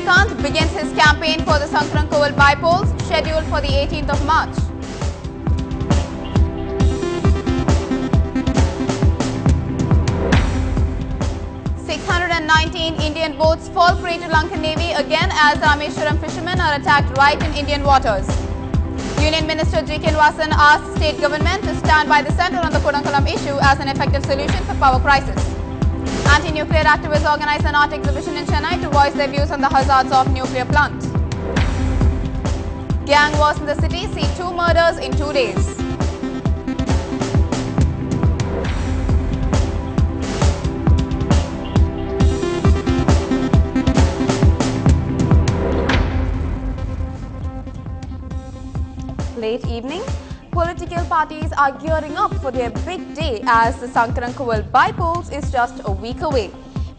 Vijaykant begins his campaign for the Sankarankoval bypolls, scheduled for the 18th of March. Indian boats fall prey to Lankan Navy again as Rameshwaram fishermen are attacked right in Indian waters. Union Minister G. Kinvasan asked state government to stand by the centre on the Kudankulam issue as an effective solution for power crisis. Anti-nuclear activists organized an art exhibition in Chennai to voice their views on the hazards of nuclear plant. Gang wars in the city see 2 murders in 2 days. Late evening, political parties are gearing up for their big day as the Sankarankoval bypolls is just a week away.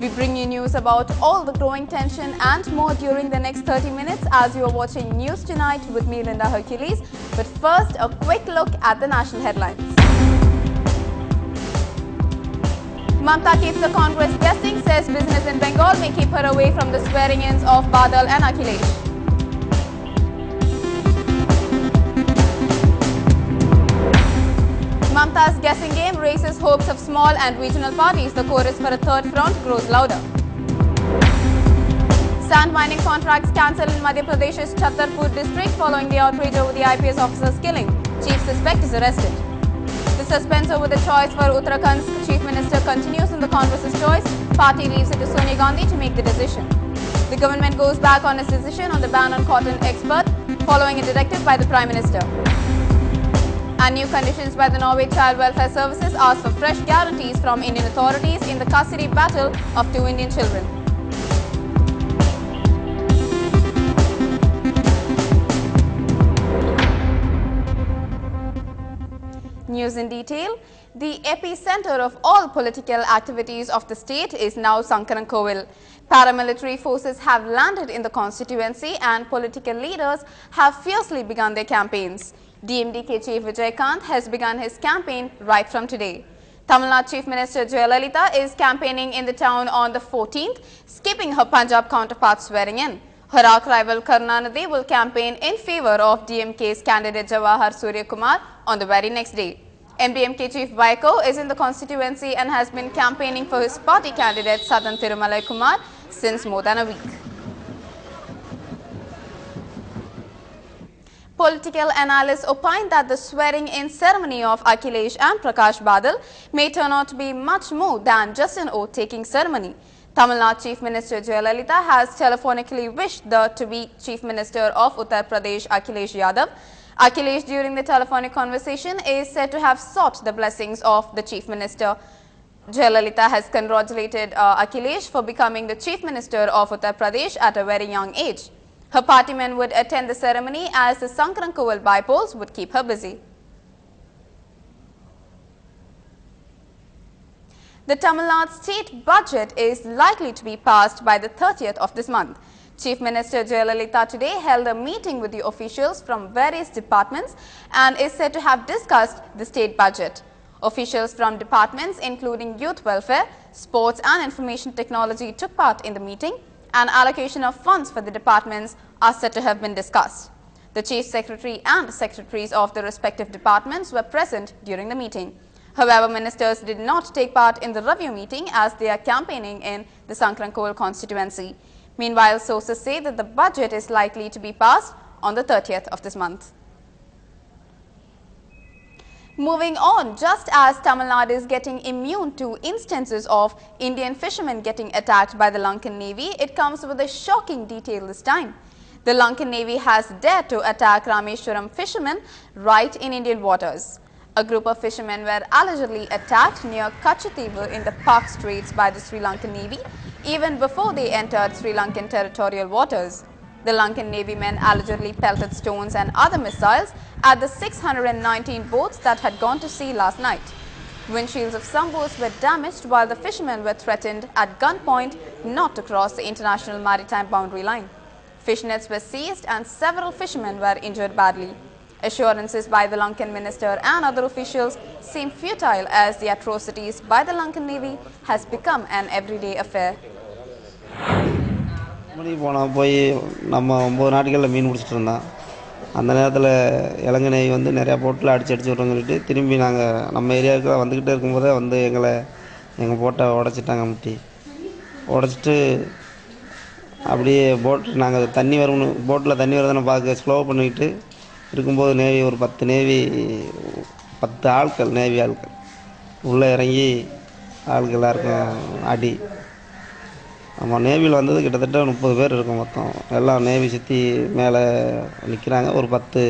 We bring you news about all the growing tension and more during the next 30 minutes as you are watching News Tonight with me, Linda Hercules. But first, a quick look at the national headlines. Mamta keeps the Congress guessing, says business in Bengal may keep her away from the swearing-ins of Badal and Akhilesh. Mamta's guessing game raises hopes of small and regional parties. The chorus for a third front grows louder. Sand mining contracts cancelled in Madhya Pradesh's Chhattarpur district following the outrage over the IPS officer's killing. Chief suspect is arrested. The suspense over the choice for Uttarakhand's chief minister continues in the Congress's choice. Party leaves it to Sonia Gandhi to make the decision. The government goes back on its decision on the ban on cotton export following a directive by the Prime Minister. And new conditions by the Norway Child Welfare Services ask for fresh guarantees from Indian authorities in the custody battle of 2 Indian children. News in detail. The epicenter of all political activities of the state is now Sankarankoval. Paramilitary forces have landed in the constituency and political leaders have fiercely begun their campaigns. DMDK Chief Vijaykant has begun his campaign right from today. Tamil Nadu Chief Minister Jayalalitha is campaigning in the town on the 14th, skipping her Punjab counterpart swearing in. Her arch rival Karunanidhi will campaign in favour of DMK's candidate Jawahar Surya Kumar on the very next day. MDMK Chief Vaiko is in the constituency and has been campaigning for his party candidate Sadan Thirumalai Kumar since more than a week. Political analysts opine that the swearing-in ceremony of Akhilesh and Prakash Badal may turn out to be much more than just an oath-taking ceremony. Tamil Nadu Chief Minister Jayalalitha has telephonically wished the to-be Chief Minister of Uttar Pradesh Akhilesh Yadav. Akhilesh, during the telephonic conversation, is said to have sought the blessings of the Chief Minister. Jayalalitha has congratulated Akhilesh for becoming the Chief Minister of Uttar Pradesh at a very young age. Her partymen would attend the ceremony as the Sankarankoval bypolls would keep her busy. The Tamil Nadu state budget is likely to be passed by the 30th of this month. Chief Minister Jayalalitha today held a meeting with the officials from various departments and is said to have discussed the state budget. Officials from departments including youth welfare, sports and information technology took part in the meeting, and allocation of funds for the departments are said to have been discussed. The Chief Secretary and secretaries of the respective departments were present during the meeting. However, ministers did not take part in the review meeting as they are campaigning in the Sankarankoval constituency. Meanwhile, sources say that the budget is likely to be passed on the 30th of this month. Moving on, just as Tamil Nadu is getting immune to instances of Indian fishermen getting attacked by the Lankan Navy, it comes with a shocking detail this time. The Lankan Navy has dared to attack Rameshwaram fishermen right in Indian waters. A group of fishermen were allegedly attacked near Kachativu in the Pak Straits by the Sri Lankan Navy even before they entered Sri Lankan territorial waters. The Lankan Navy men allegedly pelted stones and other missiles at the 619 boats that had gone to sea last night. Windshields of some boats were damaged while the fishermen were threatened at gunpoint not to cross the international maritime boundary line. Fish nets were seized and several fishermen were injured badly. Assurances by the Lankan minister and other officials seem futile as the atrocities by the Lankan Navy has become an everyday affair. மணிக்கு போனோம் போய் நம்ம 9 நாட்களில் மீன் பிடிச்சிட்டு இருந்தோம். அந்த நேரத்தில் இலங்கை navy வந்து நிறையா போட்டில் அடித்து விட்றோன்னு சொல்லிட்டு திரும்பி நாங்கள் நம்ம ஏரியாவுக்கு வந்துக்கிட்டே இருக்கும்போதே வந்து எங்கள் போட்டை உடச்சிட்டாங்க. முட்டி உடச்சிட்டு அப்படியே நாங்கள் தண்ணி வரும்னு போட்டில் தண்ணி வருதுன்னு பார்க்க ஸ்லோ பண்ணிக்கிட்டு இருக்கும்போது நேவி ஒரு 10 ஆட்கள் நேவி ஆட்கள் உள்ளே இறங்கி ஆட்கள் எல்லாருக்கும் அடி. நம்ம நேவியில் வந்தது கிட்டத்தட்ட 30 பேர் இருக்கும் மொத்தம். எல்லாம் நேவி சுற்றி மேலே நிற்கிறாங்க. ஒரு 10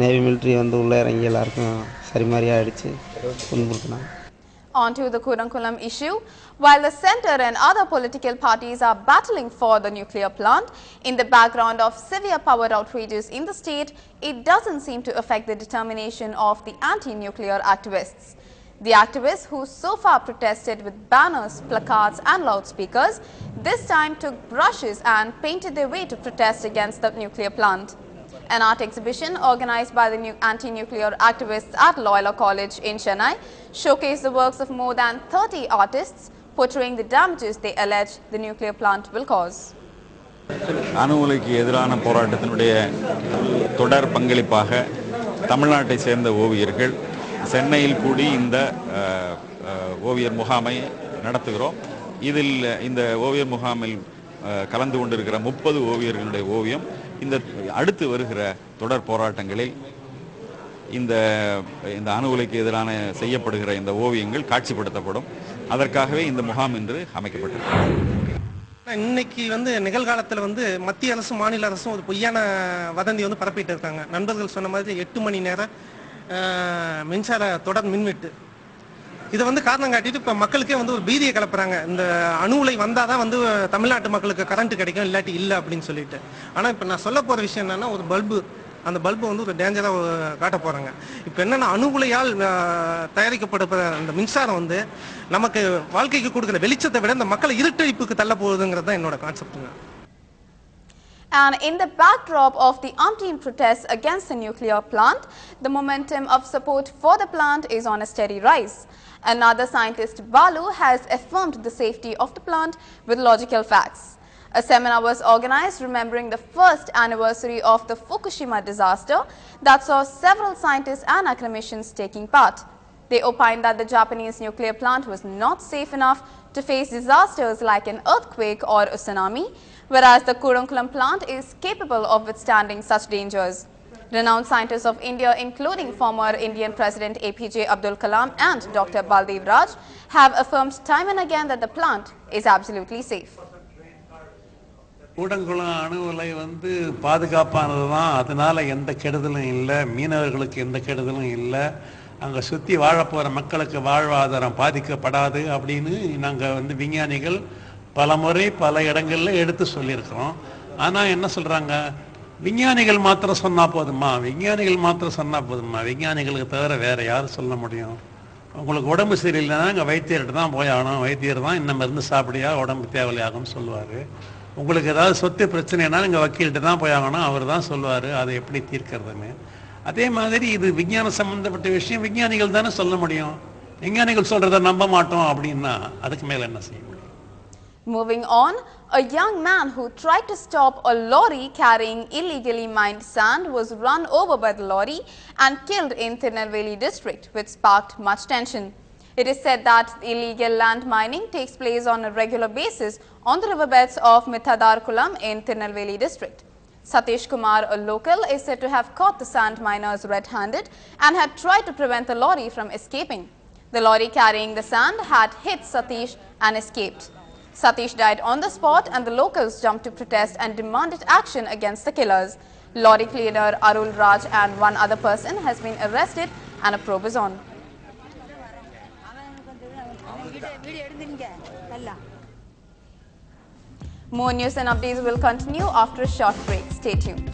நேவி மிலிட்ரி வந்து உள்ளே இறங்கி எல்லாருக்கும் சரி மாதிரியாக அடித்து துன்புறுத்தினாங்க. On to the Kudankulam issue. While the centre and other political parties are battling for the nuclear plant, in the background of severe power outrages in the state, it doesn't seem to affect the determination of the anti-nuclear activists. The activists who so far protested with banners, placards and loudspeakers, this time took brushes and painted their way to protest against the nuclear plant. An art exhibition organized by the anti-nuclear activists at Loyola College in Chennai showcased the works of more than 30 artists portraying the damages they allege the nuclear plant will cause. அணுவுலைக்கு எதிரான போராட்டத்தினுடைய தொடர் பங்களிப்பாக தமிழ்நாட்டை சேர்ந்த ஓவியர்கள் சென்னையில் கூடி இந்த ஓவியர் முகாமை நடத்துகிறோம். இதில் இந்த ஓவியர் முகாமில் கலந்து கொண்டிருக்கிற 30 ஓவியர்களுடைய ஓவியம் இந்த அடுத்து வருகிற தொடர் போராட்டங்களில் இந்த அணுவுலைக்கு எதிரான செய்யப்படுகிற இந்த ஓவியங்கள் காட்சிப்படுத்தப்படும். அதற்காகவே இந்த முகாம் இன்று அமைக்கப்பட்டிருக்கிறது. இன்னைக்கு நிகழ்காலத்தில் மத்திய அரசும் மாநில அரசும் ஒரு பொய்யான வதந்தி பரப்பிட்டு இருக்காங்க. நண்பர்கள் சொன்ன மாதிரி 8 மணி நேரம் மின்சார தொடர் மின்வெட்டு இதை காரணம் காட்டிட்டு இப்போ மக்களுக்கே ஒரு பீதியை கிளப்புறாங்க. இந்த அணு உலை வந்தால் தான் தமிழ்நாட்டு மக்களுக்கு கரண்ட் கிடைக்கும், இல்லாட்டி இல்லை அப்படின்னு சொல்லிட்டு. ஆனால் இப்போ நான் சொல்ல போகிற விஷயம் என்னன்னா, ஒரு பல்பு, அந்த பல்பு ஒரு டேஞ்சராக காட்ட போகிறாங்க. இப்போ என்னென்னா, அணு உலையால் தயாரிக்கப்படுற அந்த மின்சாரம் நமக்கு வாழ்க்கைக்கு கொடுக்குற வெளிச்சத்தை விட இந்த மக்களை இருட்டடிப்புக்கு தள்ள போகுதுங்கிறது தான் என்னோட கான்செப்ட்டுங்க. And in the backdrop of the umpteen protests against the nuclear plant, the momentum of support for the plant is on a steady rise. Another scientist, Balu, has affirmed the safety of the plant with logical facts. A seminar was organized remembering the first anniversary of the Fukushima disaster that saw several scientists and academicians taking part. They opined that the Japanese nuclear plant was not safe enough to face disasters like an earthquake or a tsunami, whereas the Kudankulam plant is capable of withstanding such dangers. Renowned scientists of India, including former Indian President APJ Abdul Kalam and Dr. Baldev Raj, have affirmed time and again that the plant is absolutely safe. Kudankulam அணு உலை பாதுகாப்பானது தான். அதனால எந்த கெடுதலும் இல்லை, மீனவர்களுக்கு எந்த கெடுதலும் இல்லை, அங்கே சுற்றி வாழப்போகிற மக்களுக்கு வாழ்வாதாரம் பாதிக்கப்படாது அப்படின்னு நாங்கள் விஞ்ஞானிகள் பல முறை பல இடங்களில் எடுத்து சொல்லியிருக்கிறோம். ஆனால் என்ன சொல்கிறாங்க, விஞ்ஞானிகள் மாத்திரம் சொன்னால் போதுமா, விஞ்ஞானிகளுக்கு தவிர வேறு யார் சொல்ல முடியும்? உங்களுக்கு உடம்பு சரியில்லைன்னா இங்கே வைத்தியர்கிட்ட தான் போய் ஆகணும், வைத்தியர் தான் இந்த மருந்து சாப்பிடியா உடம்பு தேவையாகும்னு சொல்லுவார். உங்களுக்கு ஏதாவது சொத்து பிரச்சனைனா இங்கே வக்கீல்கிட்ட தான் போய் ஆகணும், அவர் தான் சொல்லுவார் அதை எப்படி தீர்க்கிறதுன்னு. அதே மாதிரி இது விஞ்ஞான சம்பந்தப்பட்ட விஷயம், விஞ்ஞானிகள் தானே சொல்ல முடியும். விஞ்ஞானிகள் சொல்கிறத நம்ப மாட்டோம் அப்படின்னா அதுக்கு மேலே என்ன செய்ய முடியும்? Moving on, a young man who tried to stop a lorry carrying illegally mined sand was run over by the lorry and killed in Tirunelveli district, which sparked much tension. It is said that illegal land mining takes place on a regular basis on the riverbeds of Mithadarkulam in Tirunelveli district. Satish Kumar, a local, is said to have caught the sand miners red-handed and had tried to prevent the lorry from escaping. The lorry carrying the sand had hit Satish and escaped. Satish died on the spot and the locals jumped to protest and demanded action against the killers. Lorry cleaner Arul Raj and one other person has been arrested and a probe is on. More news and updates will continue after a short break. Stay tuned.